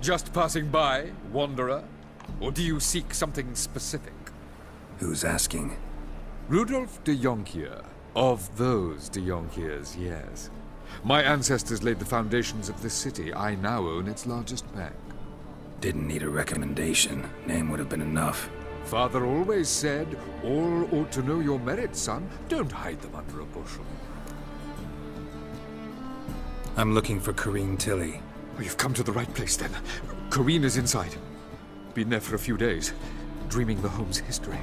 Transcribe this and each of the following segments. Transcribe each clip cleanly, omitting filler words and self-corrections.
Just passing by, wanderer? Or do you seek something specific? Who's asking? Rudolf de Jonkier. Of those de Jonkiers, yes. My ancestors laid the foundations of this city. I now own its largest bank. Didn't need a recommendation. Name would have been enough. Father always said, all ought to know your merits, son. Don't hide them under a bushel. I'm looking for Corinne Tilly. Oh, you've come to the right place, then. Corinne is inside. Been there for a few days, dreaming the home's history.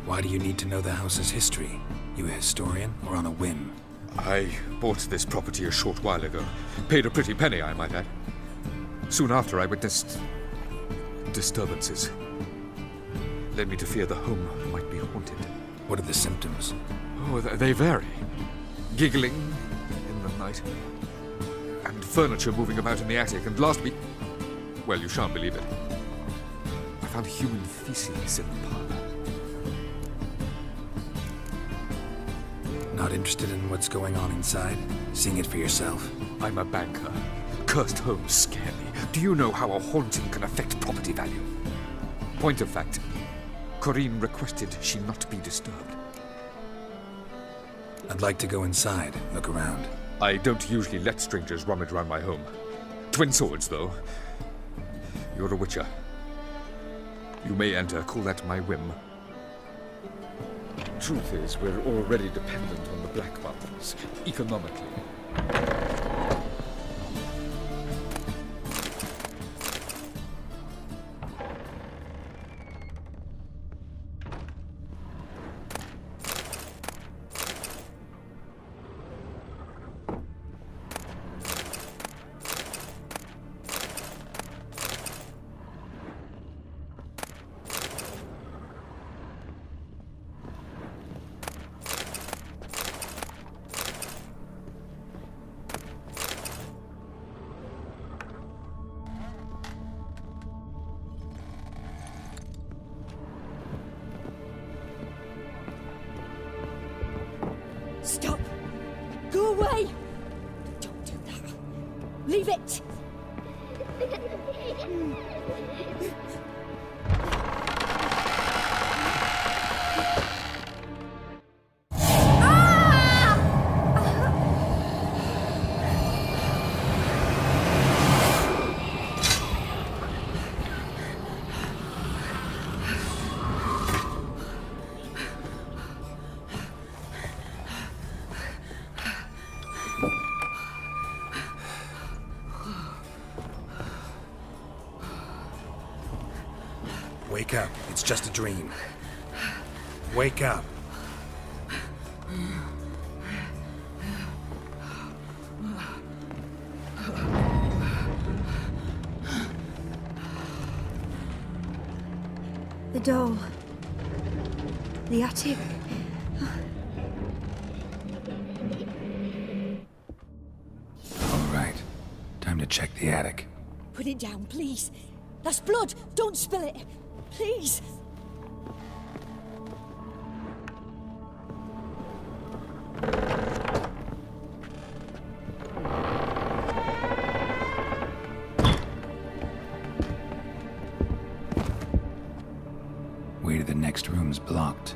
Why do you need to know the house's history? You a historian, or on a whim? I bought this property a short while ago. Paid a pretty penny, I might add. Soon after, I witnessed disturbances. Led me to fear the home might be haunted. What are the symptoms? Oh, they vary. Giggling in the night. And furniture moving about in the attic. And last week... well, you shan't believe it. I found human feces in the parlor. Not interested in what's going on inside? Seeing it for yourself? I'm a banker. Cursed homes scare me. Do you know how a haunting can affect property value? Point of fact, Corinne requested she not be disturbed. I'd like to go inside, look around. I don't usually let strangers rummage around my home. Twin swords, though. You're a witcher. You may enter, call that my whim. Truth is, we're already dependent on the Black Mountains, economically. Stop! Go away! Don't do that. Leave it! Wake up. It's just a dream. Wake up. The doll. The attic. All right. Time to check the attic. Put it down, please. That's blood! Don't spill it! Please! Way to the next room's blocked.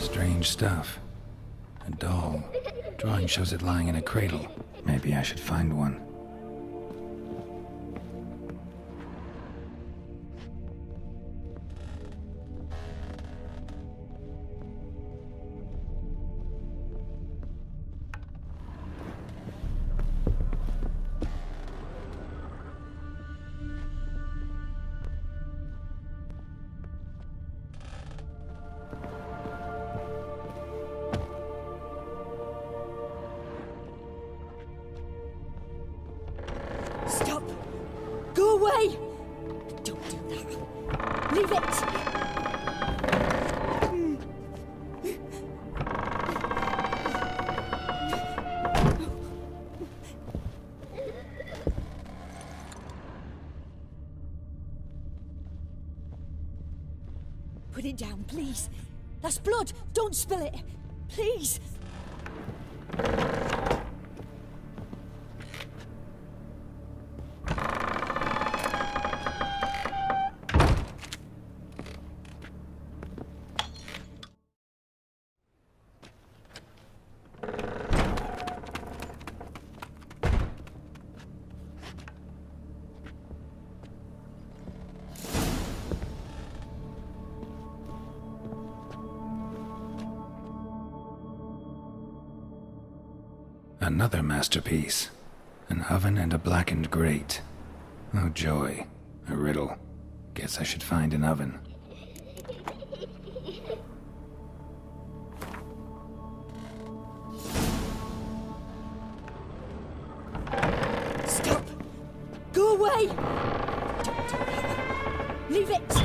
Strange stuff. A doll. Drawing shows it lying in a cradle. Maybe I should find one. it down, please. That's blood. Don't spill it. Please. Another masterpiece. An oven and a blackened grate. Oh joy. A riddle. Guess I should find an oven. Stop! Go away! Don't do that. Leave it!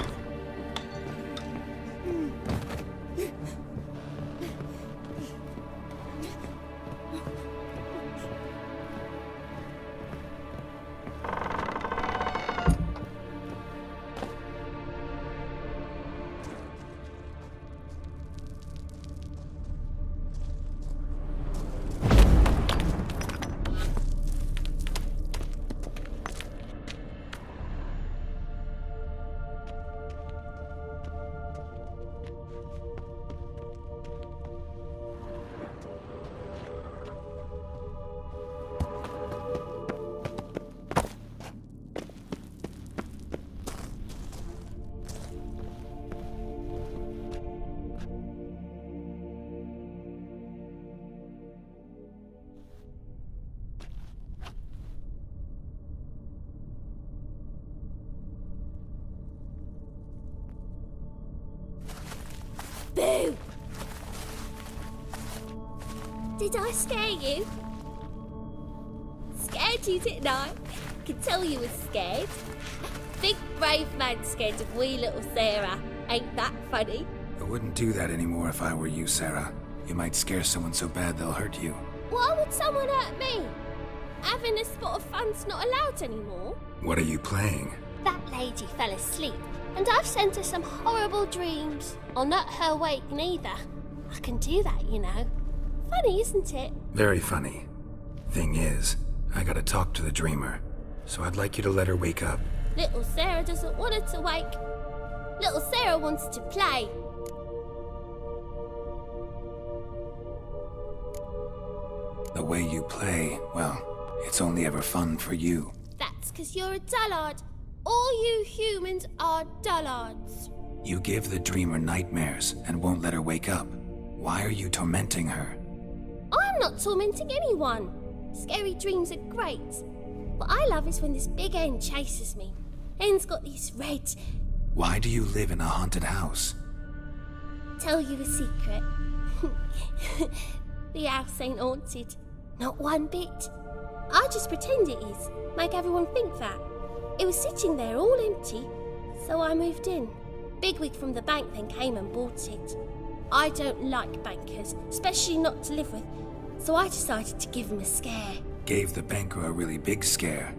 Boo! Did I scare you? Scared you, didn't I? Could tell you was scared. Big brave man scared of wee little Sarah. Ain't that funny? I wouldn't do that anymore if I were you, Sarah. You might scare someone so bad they'll hurt you. Why would someone hurt me? Having a spot of fun's not allowed anymore. What are you playing? That lady fell asleep, and I've sent her some horrible dreams. I'll not her wake neither. I can do that, you know. Funny, isn't it? Very funny. Thing is, I gotta talk to the dreamer, so I'd like you to let her wake up. Little Sarah doesn't want her to wake. Little Sarah wants to play. The way you play, well, it's only ever fun for you. That's 'cause you're a dullard. All you humans are dullards. You give the dreamer nightmares and won't let her wake up. Why are you tormenting her? I'm not tormenting anyone. Scary dreams are great. What I love is when this big hen chases me. Hen's got these red... Why do you live in a haunted house? Tell you a secret. The house ain't haunted. Not one bit. I just pretend it is. Make everyone think that. It was sitting there all empty, so I moved in. Bigwig from the bank then came and bought it. I don't like bankers, especially not to live with, so I decided to give him a scare. Gave the banker a really big scare.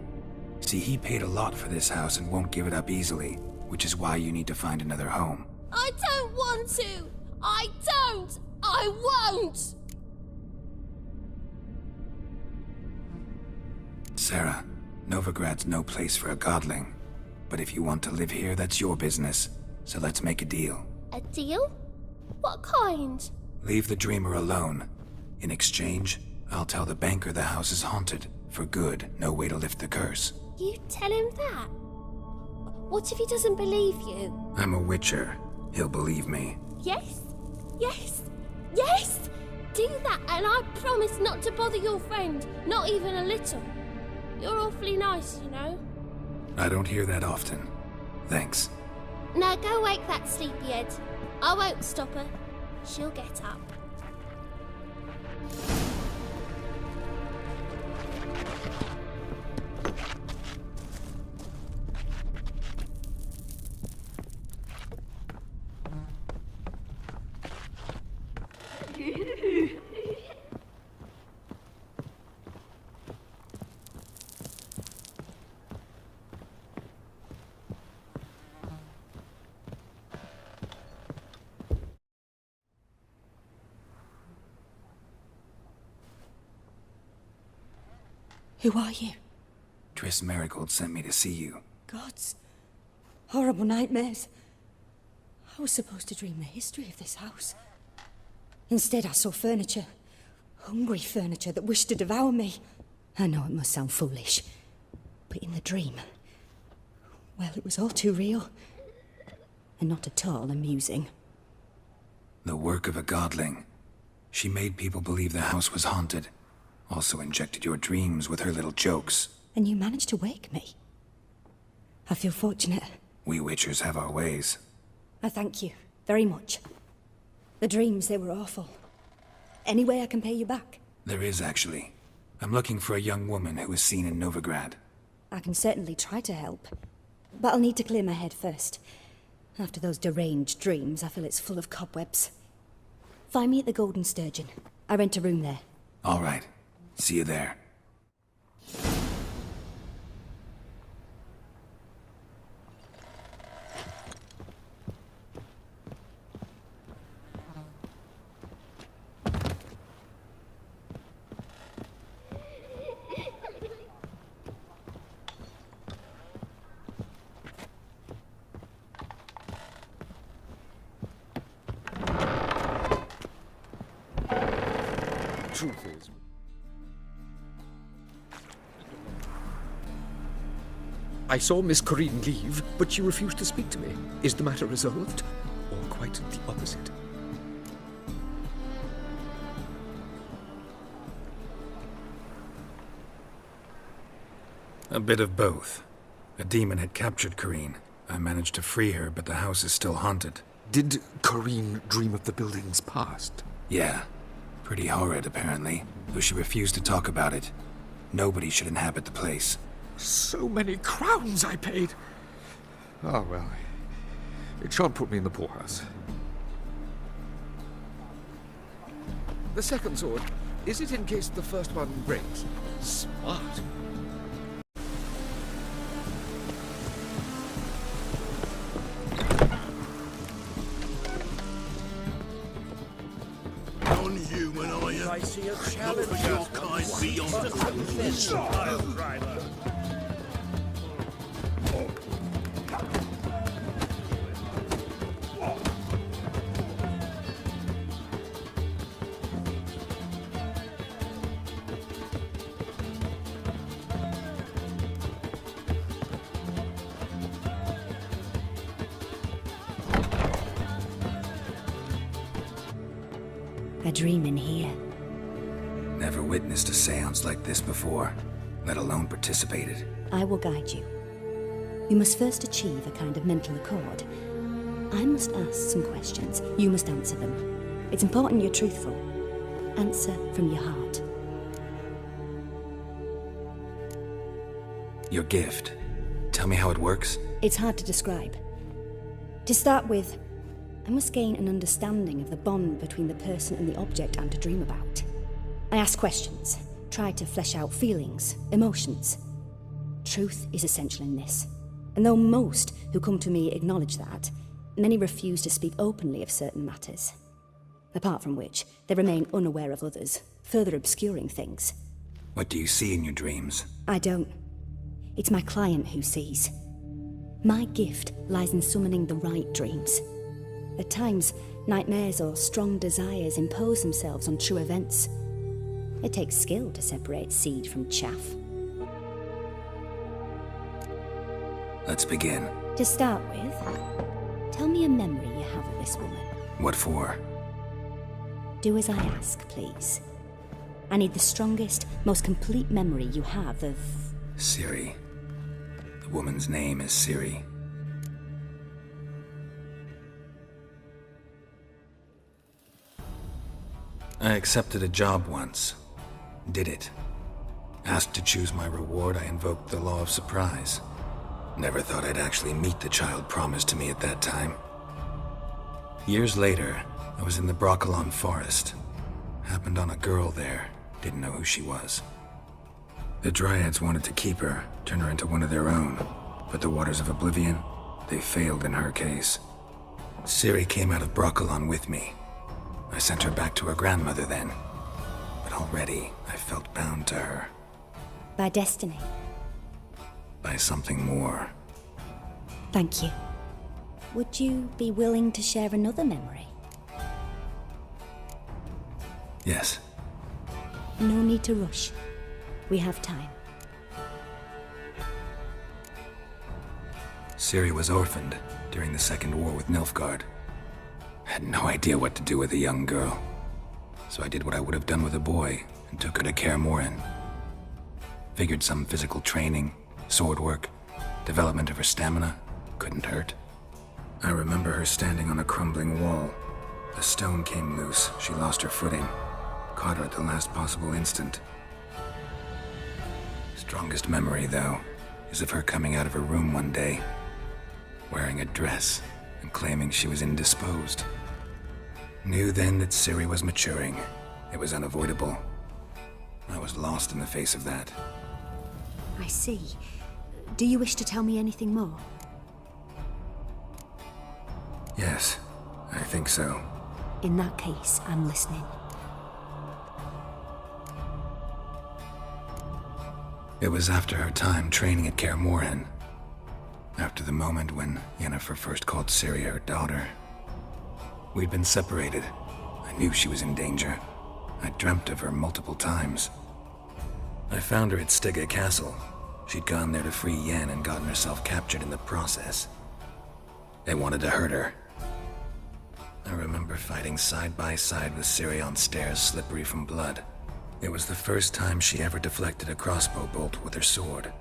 See, he paid a lot for this house and won't give it up easily, which is why you need to find another home. I don't want to! I don't! I won't! Sarah, Novigrad's no place for a godling. But if you want to live here, that's your business. So let's make a deal. A deal? What kind? Leave the dreamer alone. In exchange, I'll tell the banker the house is haunted. For good, no way to lift the curse. You tell him that? What if he doesn't believe you? I'm a witcher. He'll believe me. Yes? Yes? Yes! Do that and I promise not to bother your friend. Not even a little. You're awfully nice, you know. I don't hear that often. Thanks. Now go wake that sleepyhead. I won't stop her. She'll get up. Who are you? Triss Marigold sent me to see you. Gods. Horrible nightmares. I was supposed to dream the history of this house. Instead, I saw furniture. Hungry furniture that wished to devour me. I know it must sound foolish, but in the dream, well, it was all too real. And not at all amusing. The work of a godling. She made people believe the house was haunted. Also injected your dreams with her little jokes. And you managed to wake me. I feel fortunate. We Witchers have our ways. I thank you very much. The dreams, they were awful. Any way I can pay you back? There is, actually. I'm looking for a young woman who was seen in Novigrad. I can certainly try to help. But I'll need to clear my head first. After those deranged dreams, I feel it's full of cobwebs. Find me at the Golden Sturgeon. I rent a room there. All right. See you there. Truth is, I saw Miss Corinne leave, but she refused to speak to me. Is the matter resolved? Or quite the opposite? A bit of both. A demon had captured Corinne. I managed to free her, but the house is still haunted. Did Corinne dream of the building's past? Yeah. Pretty horrid, apparently, though she refused to talk about it. Nobody should inhabit the place. So many crowns I paid! Oh, well, it shan't put me in the poorhouse. The second sword, is it in case the first one breaks? Smart. Non-human, are you? I see a challenge. Not for your kind beyond the driver. A dream in here. Never witnessed a seance like this before, let alone participated. I will guide you. You must first achieve a kind of mental accord. I must ask some questions. You must answer them. It's important you're truthful. Answer from your heart. Your gift. Tell me how it works. It's hard to describe. To start with, I must gain an understanding of the bond between the person and the object I'm to dream about. I ask questions, try to flesh out feelings, emotions. Truth is essential in this. And though most who come to me acknowledge that, many refuse to speak openly of certain matters. Apart from which, they remain unaware of others, further obscuring things. What do you see in your dreams? I don't. It's my client who sees. My gift lies in summoning the right dreams. At times, nightmares or strong desires impose themselves on true events. It takes skill to separate seed from chaff. Let's begin. To start with, tell me a memory you have of this woman. What for? Do as I ask, please. I need the strongest, most complete memory you have of... Ciri. The woman's name is Ciri. I accepted a job once. Did it. Asked to choose my reward, I invoked the law of surprise. Never thought I'd actually meet the child promised to me at that time. Years later, I was in the Broccolon forest. Happened on a girl there. Didn't know who she was. The Dryads wanted to keep her, turn her into one of their own. But the Waters of Oblivion, they failed in her case. Ciri came out of Broccolon with me. I sent her back to her grandmother then. But already, I felt bound to her. By destiny. By something more. Thank you. Would you be willing to share another memory? Yes. No need to rush. We have time. Ciri was orphaned during the Second War with Nilfgaard. Had no idea what to do with a young girl. So I did what I would have done with a boy and took her to Kaer Morhen. Figured some physical training, sword work, development of her stamina couldn't hurt. I remember her standing on a crumbling wall. A stone came loose, she lost her footing. Caught her at the last possible instant. Strongest memory, though, is of her coming out of her room one day, wearing a dress and claiming she was indisposed. Knew then that Ciri was maturing. It was unavoidable. I was lost in the face of that. I see. Do you wish to tell me anything more? Yes, I think so. In that case, I'm listening. It was after her time training at Kaer Morhen. After the moment when Yennefer first called Ciri her daughter. We'd been separated. I knew she was in danger. I dreamt of her multiple times. I found her at Stygga Castle. She'd gone there to free Yen and gotten herself captured in the process. They wanted to hurt her. I remember fighting side by side with Ciri on stairs slippery from blood. It was the first time she ever deflected a crossbow bolt with her sword.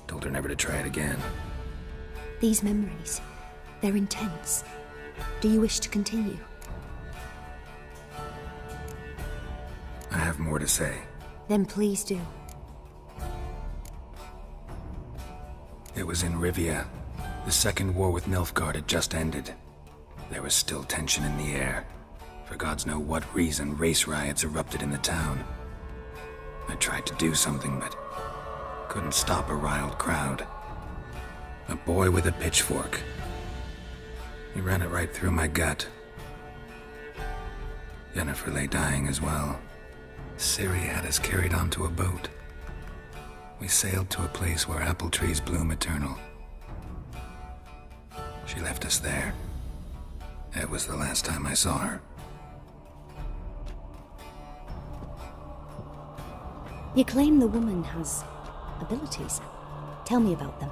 Told her never to try it again. These memories, they're intense. Do you wish to continue? I have more to say. Then please do. It was in Rivia. The Second War with Nilfgaard had just ended. There was still tension in the air. For gods know what reason, race riots erupted in the town. I tried to do something, but couldn't stop a riled crowd. A boy with a pitchfork. He ran it right through my gut. Yennefer lay dying as well. Ciri had us carried onto a boat. We sailed to a place where apple trees bloom eternal. She left us there. It was the last time I saw her. You claim the woman has abilities. Tell me about them.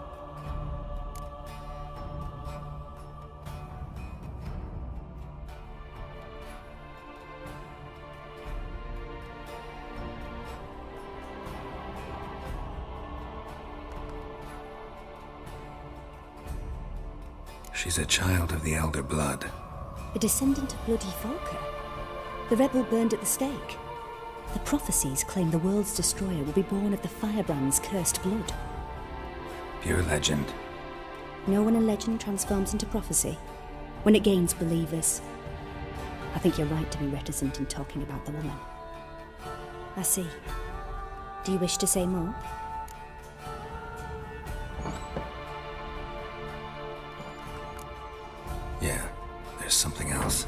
She's a child of the Elder Blood. A descendant of bloody Volker. The rebel burned at the stake. The prophecies claim the world's destroyer will be born of the firebrand's cursed blood. Pure legend. Know when a legend transforms into prophecy? When it gains believers. I think you're right to be reticent in talking about the woman. I see. Do you wish to say more? Yeah, there's something else.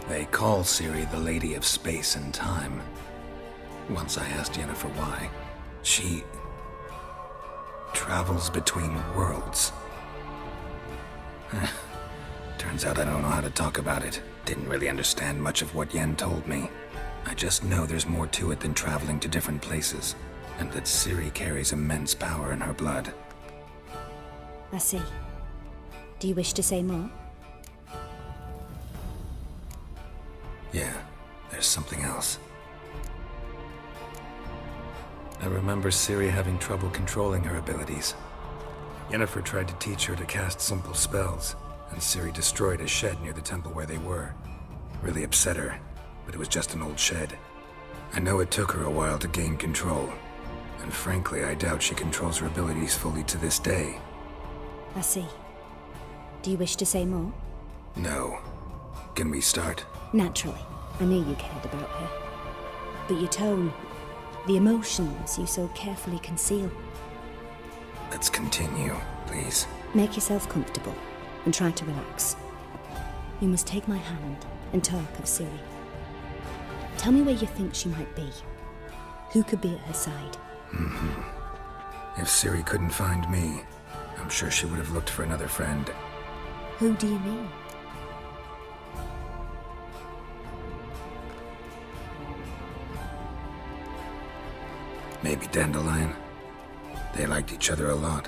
They call Ciri the Lady of Space and Time. Once I asked Yennefer why. She travels between worlds. Turns out I don't know how to talk about it. Didn't really understand much of what Yen told me. I just know there's more to it than traveling to different places, and that Ciri carries immense power in her blood. I see. Do you wish to say more? Yeah, there's something else. I remember Ciri having trouble controlling her abilities. Yennefer tried to teach her to cast simple spells, and Ciri destroyed a shed near the temple where they were. Really upset her, but it was just an old shed. I know it took her a while to gain control, and frankly, I doubt she controls her abilities fully to this day. I see. Do you wish to say more? No. Can we start? Naturally. I knew you cared about her. But your tone, the emotions you so carefully conceal. Let's continue, please. Make yourself comfortable and try to relax. You must take my hand and talk of Ciri. Tell me where you think she might be. Who could be at her side? If Ciri couldn't find me, I'm sure she would have looked for another friend. Who do you mean? Maybe Dandelion. They liked each other a lot.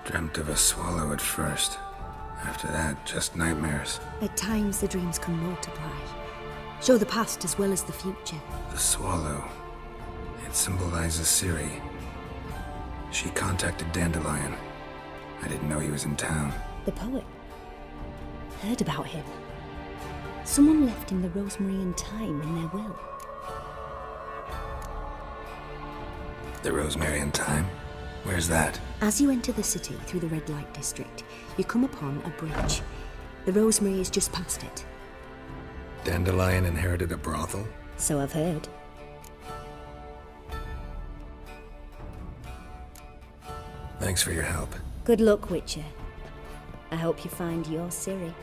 Dreamt of a swallow at first. After that, just nightmares. At times, the dreams can multiply. Show the past as well as the future. The swallow. It symbolizes Ciri. She contacted Dandelion. I didn't know he was in town. The poet. Heard about him. Someone left him the rosemary and thyme in their will. The rosemary and thyme? Where's that? As you enter the city through the red light district, you come upon a bridge. The rosemary is just past it. Dandelion inherited a brothel? So I've heard. Thanks for your help. Good luck, Witcher. I hope you find your Ciri.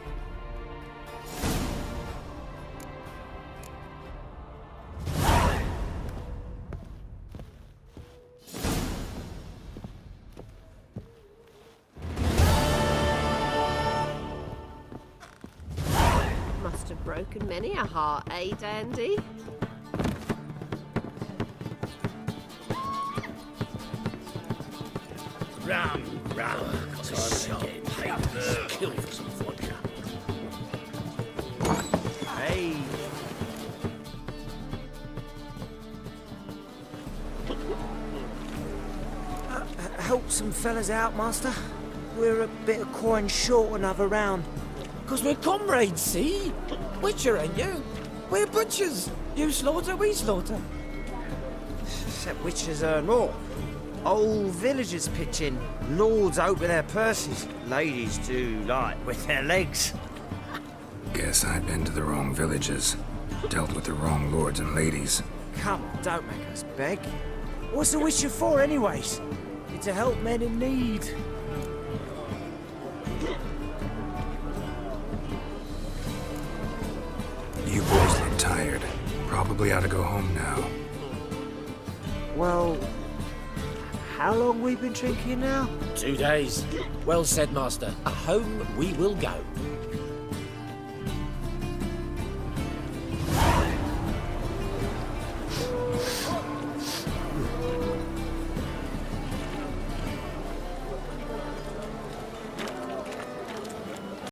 Must have broken many a heart, eh, Dandy? Rum. Time to get paid. Kill for some vodka. Hey. Help some fellas out, Master. We're a bit of coin short another round. 'Cause we're comrades, see? Witcher, ain't you? We're butchers. You slaughter, we slaughter. Except witches earn more. Old villagers pitch in. Lords open their purses. Ladies do like with their legs. Guess I've been to the wrong villages. Dealt with the wrong lords and ladies. Come on, don't make us beg. What's the witcher for, anyways? It's to help men in need. You boys look tired. Probably ought to go home now. Well, how long we been drinking now? 2 days. Well said, Master. Home we will go.